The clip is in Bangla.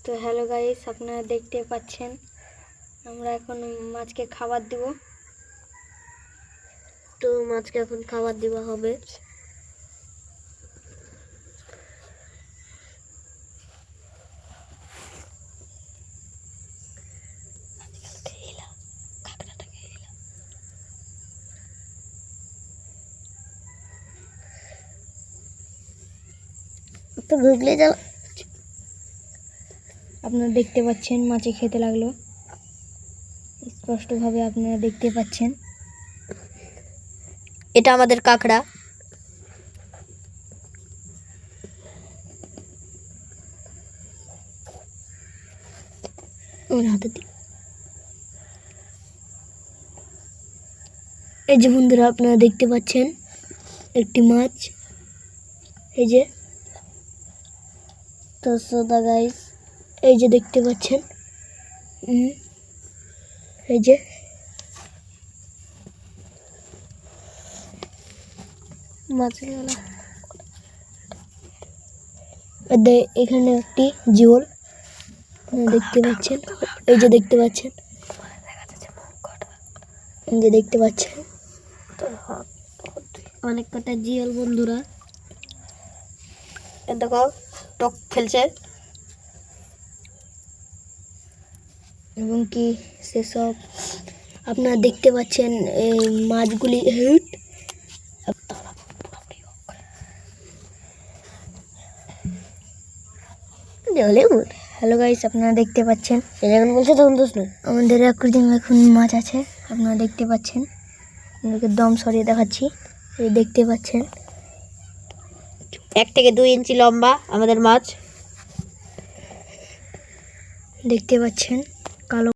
তো হ্যালো গাইস, আপনারা দেখতে পাচ্ছেন আমরা এখন মাছকে খাবার দিব। তো মাছকে এখন খাবার দেওয়া হবে। তো ঢুকলে যাও। আপনারা দেখতে পাচ্ছেন মাছে খেতে লাগলো, স্পষ্টভাবে আপনারা দেখতে পাচ্ছেন। এটা আমাদের কাঁকড়া। এই যে বন্ধুরা, আপনারা দেখতে পাচ্ছেন একটি মাছ, এই যে। তো সোদা গাইস, এই যে দেখতে পাচ্ছেন, এই যে মাছের এখানে একটি জিওল দেখতে পাচ্ছেন। এই যে দেখতে পাচ্ছেন, এই যে দেখতে পাচ্ছেন অনেক কটা জিওল বন্ধুরা। দেখো টক খেলছে, এবং কি সেসব আপনারা দেখতে পাচ্ছেন এই মাছগুলি। হ্যালো গাইস, আপনারা দেখতে পাচ্ছেন যখন বলছে তখন দোষ নয়। আমাদের অ্যাকুয়ারিয়ামে এখন মাছ আছে, আপনারা দেখতে পাচ্ছেন। আপনাদেরকে দম সরিয়ে দেখাচ্ছি, এই দেখতে পাচ্ছেন 1 থেকে 2 ইঞ্চি লম্বা আমাদের মাছ। দেখতে পাচ্ছেন কালো।